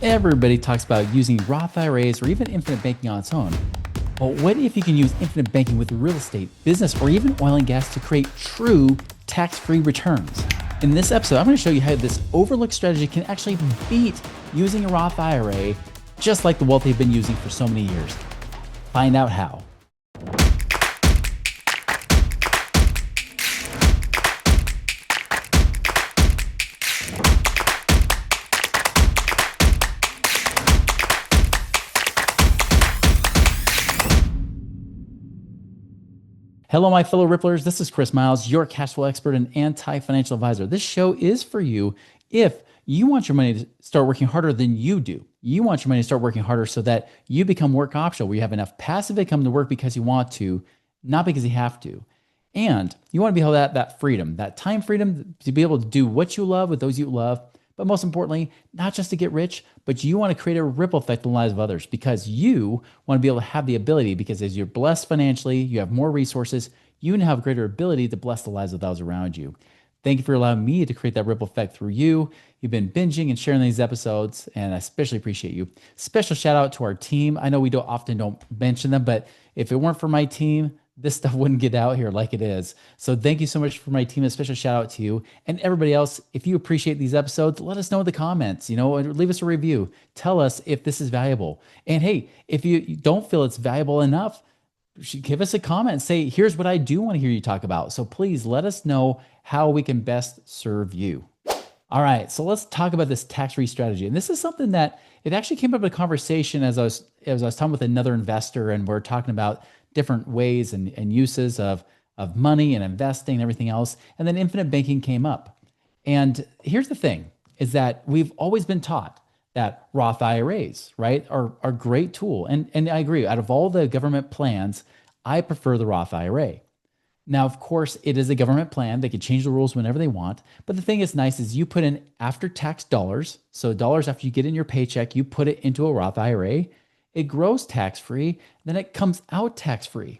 Everybody talks about using Roth IRAs or even infinite banking on its own. But what if you can use infinite banking with real estate, business, or even oil and gas to create true tax-free returns? In this episode, I'm going to show you how this overlooked strategy can actually beat using a Roth IRA, just like the wealth they've been using for so many years. Find out how. Hello, my fellow Ripplers. This is Chris Miles, your cash flow expert and anti-financial advisor. This show is for you if you want your money to start working harder than you do. You want your money to start working harder so that you become work optional, where you have enough passive income to work because you want to, not because you have to. And you want to be able to have that freedom, that time freedom to be able to do what you love with those you love. But most importantly, not just to get rich, but you want to create a ripple effect in the lives of others because you want to be able to have the ability, because as you're blessed financially, you have more resources, you now have greater ability to bless the lives of those around you. Thank you for allowing me to create that ripple effect through you. You've been binging and sharing these episodes, and I especially appreciate you. Special shout out to our team. I know we don't mention them, but if it weren't for my team, this stuff wouldn't get out here like it is. So thank you so much for my team. A special shout out to you and everybody else. If you appreciate these episodes, let us know in the comments, and leave us a review. Tell us if this is valuable. And hey, if you don't feel it's valuable enough, give us a comment and say, here's what I do want to hear you talk about. So please let us know how we can best serve you. All right, so let's talk about this tax-free strategy. And this is something that it actually came up in a conversation as I was talking with another investor, and we're talking about different ways and uses of money and investing and everything else. And then infinite banking came up. And here's the thing, is that we've always been taught that Roth IRAs, right, are a great tool. And I agree, out of all the government plans, I prefer the Roth IRA. Now, of course, it is a government plan. They can change the rules whenever they want. But the thing that's nice is you put in after-tax dollars. So dollars after you get in your paycheck, you put it into a Roth IRA. It grows tax-free, then it comes out tax-free.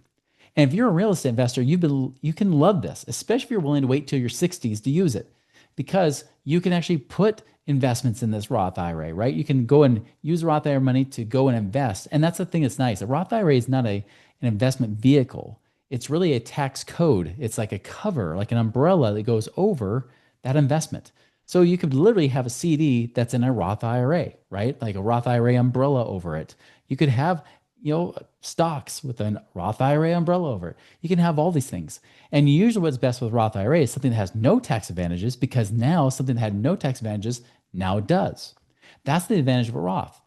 And if you're a real estate investor, you can love this, especially if you're willing to wait till your 60s to use it, because you can actually put investments in this Roth IRA, right? You can go and use Roth IRA money to go and invest. And that's the thing that's nice. A Roth IRA is not an investment vehicle. It's really a tax code. It's like a cover, like an umbrella that goes over that investment. So you could literally have a CD that's in a Roth IRA, right? Like a Roth IRA umbrella over it. You could have, stocks with a Roth IRA umbrella over it. You can have all these things. And usually what's best with Roth IRA is something that has no tax advantages, because now something that had no tax advantages now does. That's the advantage of a Roth.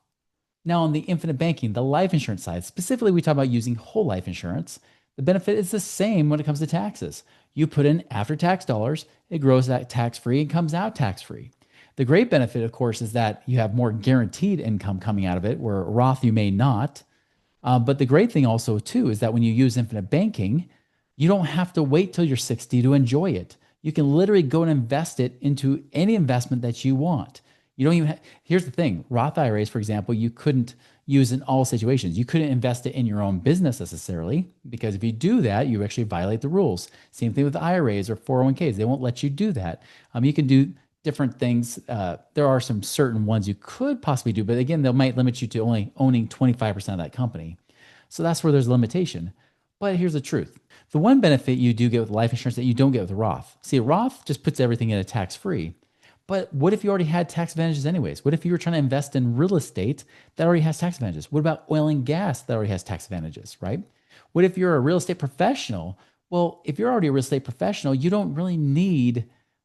Now on the infinite banking, the life insurance side, specifically we talk about using whole life insurance. The benefit is the same when it comes to taxes. You put in after-tax dollars, it grows that tax-free and comes out tax-free. The great benefit, of course, is that you have more guaranteed income coming out of it, where Roth you may not. But the great thing also, too, is that when you use infinite banking, you don't have to wait till you're 60 to enjoy it. You can literally go and invest it into any investment that you want. You don't even here's the thing, Roth IRAs, for example, you couldn't use in all situations. You couldn't invest it in your own business necessarily, because if you do that, you actually violate the rules. Same thing with IRAs or 401ks. They won't let you do that. You can do different things. There are some certain ones you could possibly do, but again, they might limit you to only owning 25% of that company. So that's where there's a limitation. But here's the truth. The one benefit you do get with life insurance that you don't get with Roth. See, Roth just puts everything in a tax-free. But what if you already had tax advantages anyways? What if you were trying to invest in real estate that already has tax advantages? What about oil and gas that already has tax advantages, right? What if you're a real estate professional? Well, if you're already a real estate professional, you don't really need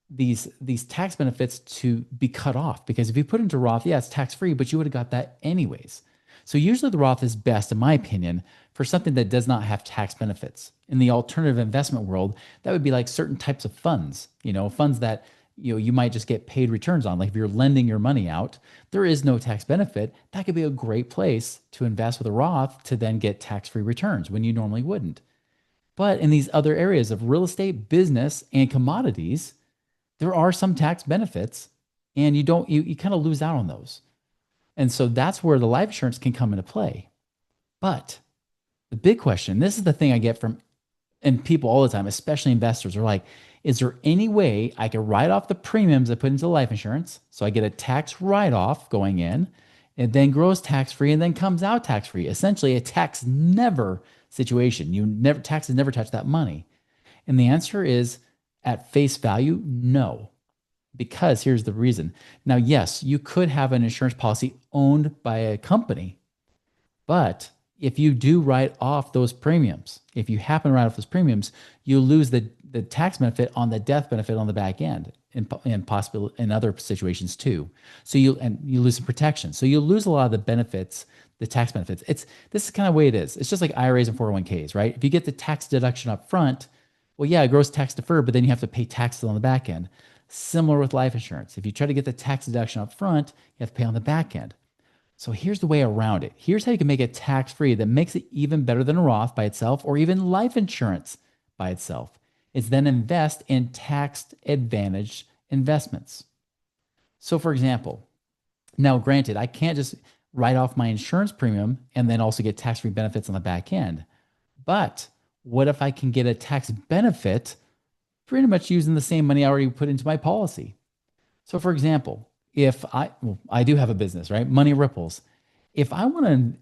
these tax benefits to be cut off, because if you put into Roth, yeah, it's tax-free, but you would have got that anyways. So usually the Roth is best, in my opinion, for something that does not have tax benefits. In the alternative investment world, that would be like certain types of funds, funds that you might just get paid returns on. Like if you're lending your money out, there is no tax benefit. That could be a great place to invest with a Roth to then get tax-free returns when you normally wouldn't. But in these other areas of real estate, business, and commodities, there are some tax benefits, and you kind of lose out on those. And so that's where the life insurance can come into play. But the big question, this is the thing I get from and people all the time, especially investors, are like, is there any way I can write off the premiums I put into life insurance so I get a tax write-off going in, It then grows tax-free and then comes out tax-free. Essentially a tax never situation. Taxes never touch that money. And the answer is at face value, no. Because here's the reason. Now, yes, you could have an insurance policy owned by a company, but if you do write off those premiums, if you happen to write off those premiums, you lose the tax benefit on the death benefit on the back end and possibly in other situations too. So you lose some protection. So you lose a lot of the benefits, the tax benefits. This is kind of the way it is. It's just like IRAs and 401ks, right? If you get the tax deduction up front, well, yeah, gross tax deferred, but then you have to pay taxes on the back end. Similar with life insurance. If you try to get the tax deduction up front, you have to pay on the back end. So here's the way around it. Here's how you can make it tax-free that makes it even better than a Roth by itself or even life insurance by itself. It's then invest in tax-advantaged investments. So for example, now granted, I can't just write off my insurance premium and then also get tax-free benefits on the back end. But what if I can get a tax benefit pretty much using the same money I already put into my policy? So for example, if I do have a business, right? Money ripples. If I want to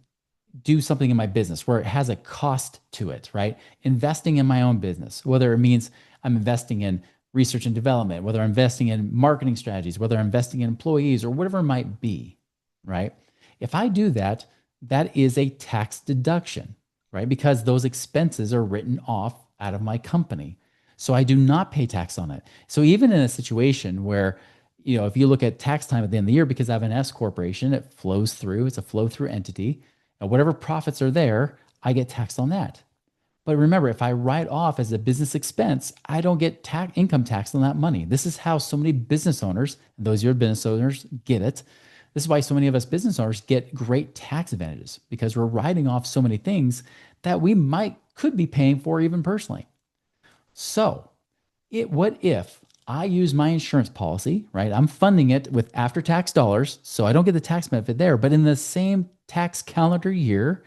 do something in my business where it has a cost to it, right? Investing in my own business, whether it means I'm investing in research and development, whether I'm investing in marketing strategies, whether I'm investing in employees or whatever it might be, right? If I do that, that is a tax deduction, right? Because those expenses are written off out of my company. So I do not pay tax on it. So even in a situation where, if you look at tax time at the end of the year, because I have an S corporation, it flows through, it's a flow through entity. And whatever profits are there, I get taxed on that. But remember, if I write off as a business expense, I don't get income tax on that money. This is how so many business owners, and those of you who are business owners get it. This is why so many of us business owners get great tax advantages, because we're writing off so many things that we could be paying for even personally. So what if I use my insurance policy, right? I'm funding it with after-tax dollars, so I don't get the tax benefit there. But in the same tax calendar year,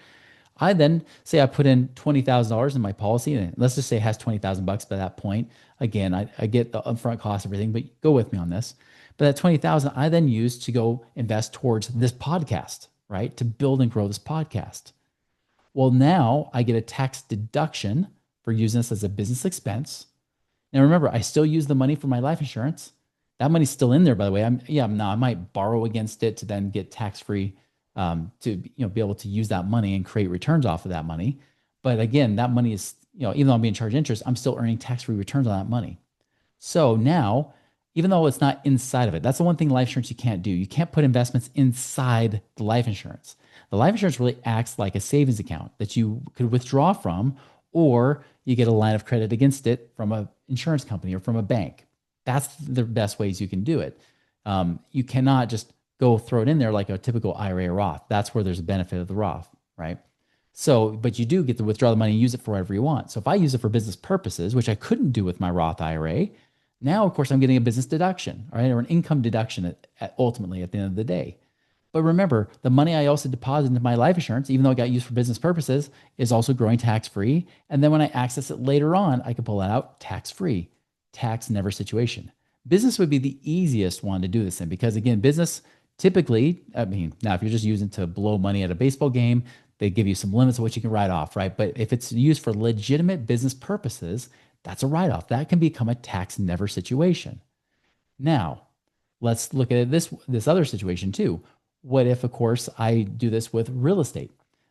I then say I put in $20,000 in my policy, and let's just say it has $20,000 by that point. Again, I get the upfront cost, everything, but go with me on this. But that $20,000 I then use to go invest towards this podcast, right? To build and grow this podcast. Well, now I get a tax deduction for using this as a business expense. Now, remember, I still use the money for my life insurance. That money's still in there, by the way. I might borrow against it to then get tax-free to be able to use that money and create returns off of that money. But again, that money is, even though I'm being charged interest, I'm still earning tax-free returns on that money. So now, even though it's not inside of it, that's the one thing life insurance you can't do. You can't put investments inside the life insurance. The life insurance really acts like a savings account that you could withdraw from, or you get a line of credit against it from an insurance company or from a bank. That's the best ways you can do it. You cannot just go throw it in there like a typical IRA or Roth. That's where there's a benefit of the Roth, right? So, but you do get to withdraw the money and use it for whatever you want. So if I use it for business purposes, which I couldn't do with my Roth IRA, now, of course, I'm getting a business deduction, right? Or an income deduction ultimately at the end of the day. But remember, the money I also deposit into my life insurance, even though it got used for business purposes, is also growing tax-free. And then when I access it later on, I can pull that out tax-free, tax never situation. Business would be the easiest one to do this in, because again, business typically, now if you're just using to blow money at a baseball game, they give you some limits of what you can write off, right? But if it's used for legitimate business purposes, that's a write-off. That can become a tax never situation. Now, let's look at this other situation too. What if, of course, I do this with real estate?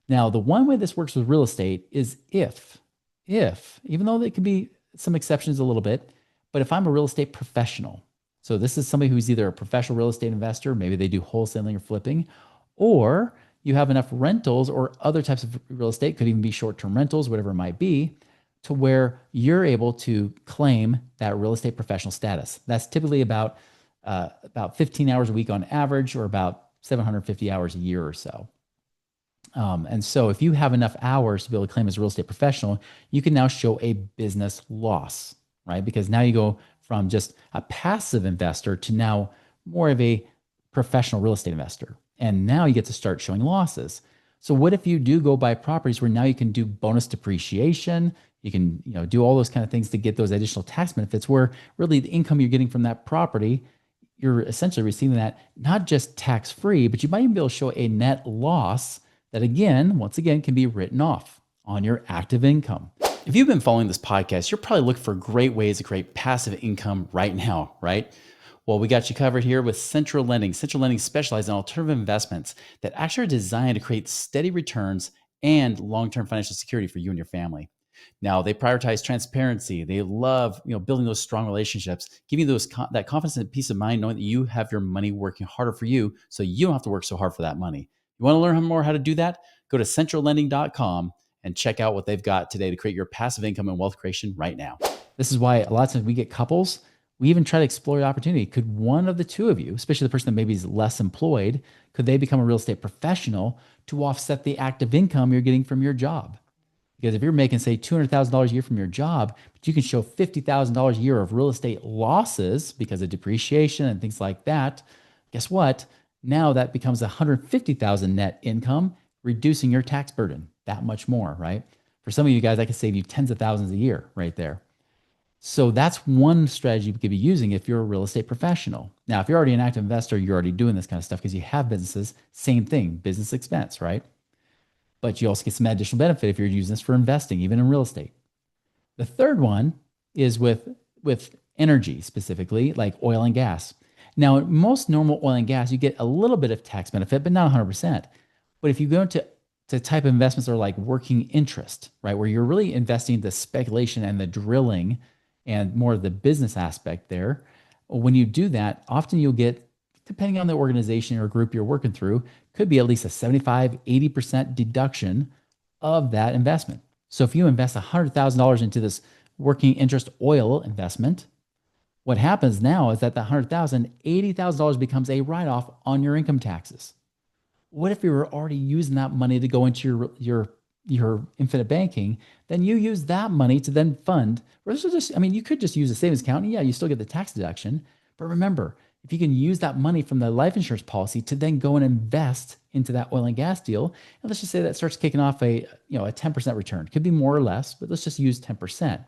Now, the one way this works with real estate is if, even though there could be some exceptions a little bit, but if I'm a real estate professional, so this is somebody who's either a professional real estate investor, maybe they do wholesaling or flipping, or you have enough rentals or other types of real estate, could even be short-term rentals, whatever it might be, to where you're able to claim that real estate professional status. That's typically about 15 hours a week on average, or about 750 hours a year or so. And so if you have enough hours to be able to claim as a real estate professional, you can now show a business loss, right? Because now you go from just a passive investor to now more of a professional real estate investor. And now you get to start showing losses. So what if you do go buy properties where now you can do bonus depreciation, you can do all those kind of things to get those additional tax benefits, where really the income you're getting from that property, you're essentially receiving that not just tax-free, but you might even be able to show a net loss that again, once again, can be written off on your active income. If you've been following this podcast, you're probably looking for great ways to create passive income right now, right? Well, we got you covered here with Central Lending. Central Lending specializes in alternative investments that actually are designed to create steady returns and long-term financial security for you and your family. Now, they prioritize transparency. They love, building those strong relationships, giving you that confidence and peace of mind, knowing that you have your money working harder for you, so you don't have to work so hard for that money. You want to learn more how to do that? Go to centrallending.com and check out what they've got today to create your passive income and wealth creation right now. This is why a lot of times we get couples, we even try to explore the opportunity. Could one of the two of you, especially the person that maybe is less employed, could they become a real estate professional to offset the active income you're getting from your job? Because if you're making, say, $200,000 a year from your job, but you can show $50,000 a year of real estate losses because of depreciation and things like that, guess what? Now that becomes $150,000 net income, reducing your tax burden that much more, right? For some of you guys, I could save you tens of thousands a year right there. So that's one strategy you could be using if you're a real estate professional. Now, if you're already an active investor, you're already doing this kind of stuff because you have businesses, same thing, business expense, right? But you also get some additional benefit if you're using this for investing, even in real estate. The third one is with energy, specifically like oil and gas. Now, most normal oil and gas, you get a little bit of tax benefit, but not 100%. But if you go into type of investments that are like working interest, right, where you're really investing the speculation and the drilling and more of the business aspect there, when you do that, often you'll get, depending on the organization or group you're working through, could be at least a 75-80% deduction of that investment. So if you invest $100,000 into this working interest oil investment, what happens now is that the $100,000, $80,000 becomes a write-off on your income taxes. What if you were already using that money to go into your infinite banking? Then you use that money to then fund. You could just use a savings account, and yeah, you still get the tax deduction. But remember, if you can use that money from the life insurance policy to then go and invest into that oil and gas deal, and let's just say that starts kicking off a 10% return. Could be more or less, but let's just use 10%.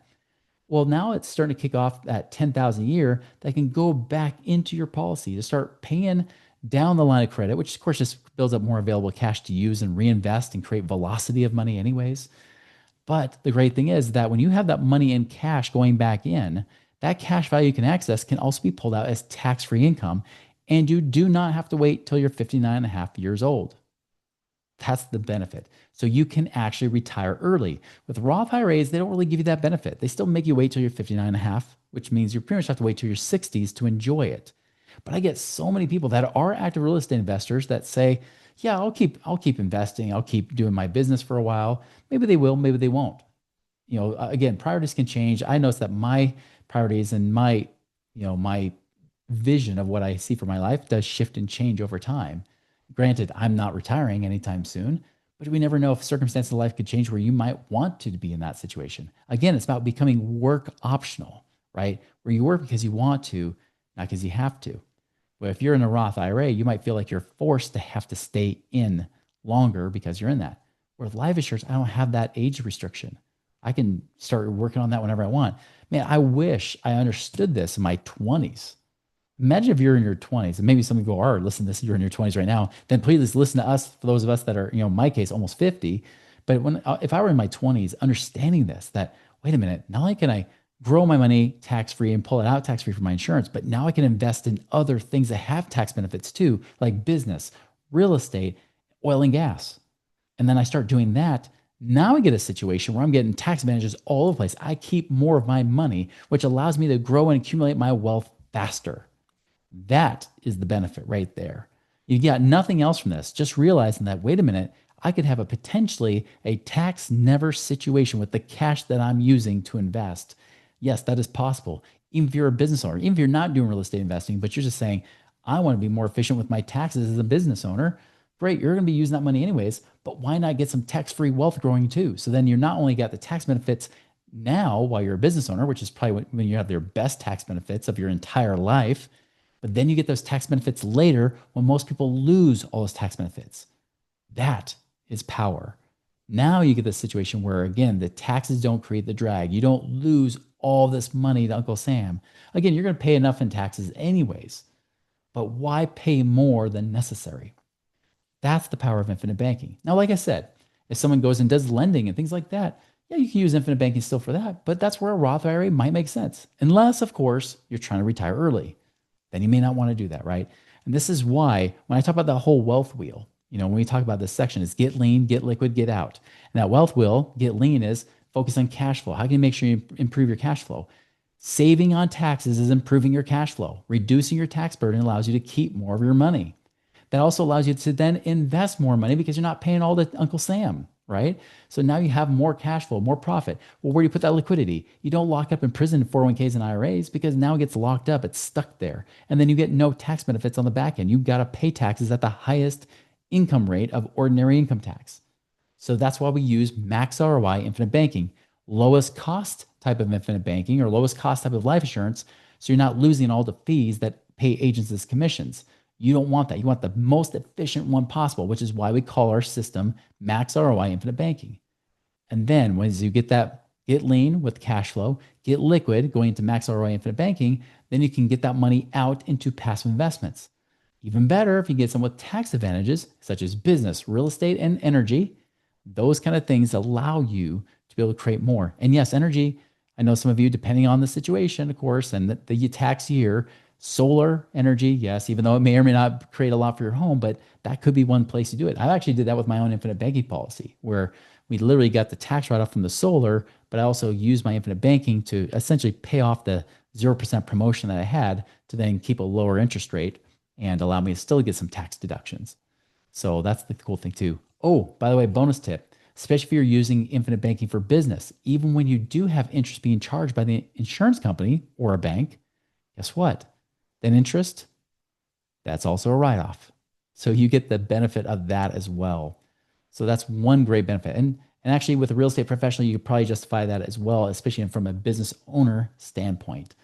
Well, now it's starting to kick off that $10,000 a year that can go back into your policy to start paying down the line of credit, which of course just builds up more available cash to use and reinvest and create velocity of money anyways. But the great thing is that when you have that money in cash going back in, that cash value you can access can also be pulled out as tax-free income, and you do not have to wait till you're 59 and a half years old. That's the benefit. So you can actually retire early. With Roth IRAs, they don't really give you that benefit. They still make you wait till you're 59 and a half, which means you pretty much have to wait till your 60s to enjoy it. But I get so many people that are active real estate investors that say, yeah, I'll keep investing. I'll keep doing my business for a while. Maybe they will, maybe they won't. Again, priorities can change. I noticed that my priorities and my vision of what I see for my life does shift and change over time. Granted, I'm not retiring anytime soon, but we never know if circumstances of life could change where you might want to be in that situation. Again, it's about becoming work optional, right? Where you work because you want to, not because you have to. But if you're in a Roth IRA, you might feel like you're forced to have to stay in longer because you're in that. Where with life insurance, I don't have that age restriction. I can start working on that whenever I want. Man, I wish I understood this in my 20s. Imagine if you're in your 20s, and maybe some of you are listening to this, you're in your 20s right now, then please listen to us, for those of us that are, in my case, almost 50. But if I were in my 20s, understanding this, that, wait a minute, not only can I grow my money tax-free and pull it out tax-free for my insurance, but now I can invest in other things that have tax benefits too, like business, real estate, oil and gas. And then I start doing that. Now I get a situation where I'm getting tax advantages all over the place. I keep more of my money, which allows me to grow and accumulate my wealth faster. That is the benefit right there. You got nothing else from this. Just realizing that, wait a minute, I could have potentially a tax never situation with the cash that I'm using to invest. Yes, that is possible. Even if you're a business owner, even if you're not doing real estate investing, but you're just saying, I want to be more efficient with my taxes as a business owner. Great, you're going to be using that money anyways, but why not get some tax-free wealth growing too? So then you're not only got the tax benefits now while you're a business owner, which is probably when you have your best tax benefits of your entire life, but then you get those tax benefits later when most people lose all those tax benefits. That is power. Now you get the situation where, again, the taxes don't create the drag. You don't lose all this money to Uncle Sam. Again, you're going to pay enough in taxes anyways. but why pay more than necessary? That's the power of infinite banking. Now, like I said, if someone goes and does lending and things like that, yeah, you can use infinite banking still for that, but that's where a Roth IRA might make sense. Unless, of course, you're trying to retire early. Then you may not want to do that, right? And this is why when I talk about the whole wealth wheel, when we talk about this section, is get lean, get liquid, get out. And that wealth wheel, get lean, is focus on cash flow. How can you make sure you improve your cash flow? Saving on taxes is improving your cash flow. Reducing your tax burden allows you to keep more of your money. That also allows you to then invest more money because you're not paying all to Uncle Sam, right? So now you have more cash flow, more profit. Well, where do you put that liquidity? You don't lock up in prison 401ks and IRAs because now it gets locked up. It's stuck there. And then you get no tax benefits on the back end. You've got to pay taxes at the highest income rate of ordinary income tax. So that's why we use max ROI infinite banking, lowest cost type of infinite banking or lowest cost type of life insurance. So you're not losing all the fees that pay agents as commissions. You don't want that. You want the most efficient one possible, which is why we call our system max ROI infinite banking. And then once you get that, get lean with cash flow, get liquid going into max ROI infinite banking, then you can get that money out into passive investments. Even better if you get some with tax advantages, such as business, real estate, and energy. Those kind of things allow you to be able to create more. And yes, energy, I know some of you, depending on the situation, of course, and the tax year, solar energy, yes, even though it may or may not create a lot for your home, but that could be one place to do it. I actually did that with my own infinite banking policy, where we literally got the tax write-off from the solar, but I also used my infinite banking to essentially pay off the 0% promotion that I had to then keep a lower interest rate and allow me to still get some tax deductions. So that's the cool thing too. Oh, by the way, bonus tip, especially if you're using infinite banking for business, even when you do have interest being charged by the insurance company or a bank, guess what? Then interest, that's also a write-off. So you get the benefit of that as well. So that's one great benefit. And actually with a real estate professional, you could probably justify that as well, especially from a business owner standpoint.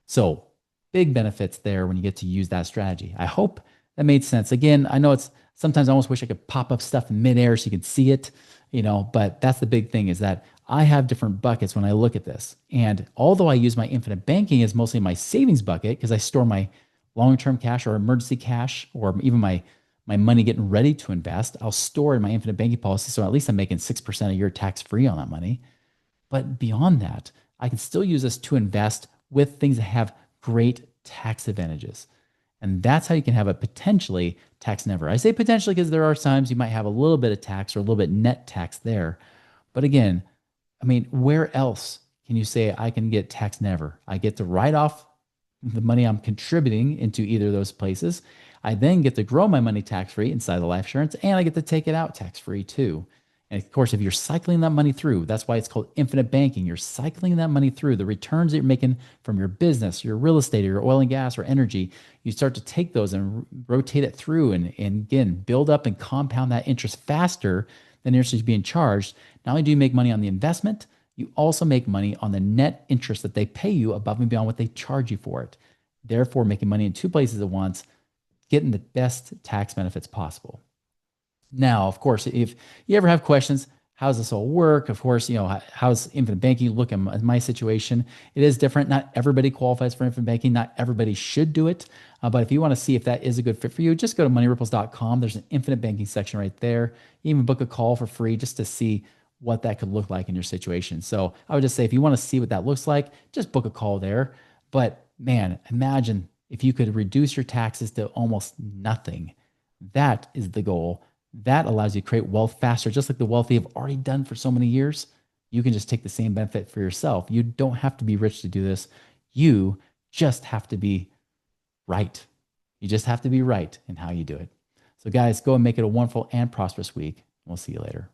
So big benefits there when you get to use that strategy. I hope that made sense. Again, I know it's sometimes I almost wish I could pop up stuff in midair so you could see it, but that's the big thing, is that I have different buckets when I look at this. And although I use my infinite banking as mostly my savings bucket, because I store my long-term cash or emergency cash, or even my money getting ready to invest, I'll store in my infinite banking policy. So at least I'm making 6% a year tax-free on that money. But beyond that, I can still use this to invest with things that have great tax advantages. And that's how you can have a potentially tax never. I say potentially because there are times you might have a little bit of tax or a little bit net tax there. But again, I mean, where else can you say I can get tax never? I get to write off the money I'm contributing into either of those places. I then get to grow my money tax-free inside the life insurance, and I get to take it out tax-free too. And of course, if you're cycling that money through, that's why it's called infinite banking. You're cycling that money through the returns that you're making from your business, your real estate, or your oil and gas or energy. You start to take those and rotate it through and again, build up and compound that interest faster than interest is being charged. Not only do you make money on the investment, you also make money on the net interest that they pay you above and beyond what they charge you for it. Therefore, making money in two places at once, getting the best tax benefits possible. Now, of course, if you ever have questions, how does this all work? Of course, how's infinite banking look in my situation? It is different. Not everybody qualifies for infinite banking. Not everybody should do it. But if you want to see if that is a good fit for you, just go to moneyripples.com. There's an infinite banking section right there. You even book a call for free just to see what that could look like in your situation. So I would just say, if you want to see what that looks like, just book a call there. But man, imagine if you could reduce your taxes to almost nothing. That is the goal. That allows you to create wealth faster, just like the wealthy have already done for so many years. You can just take the same benefit for yourself. You don't have to be rich to do this. You just have to be right. You just have to be right in how you do it. So guys, go and make it a wonderful and prosperous week. We'll see you later.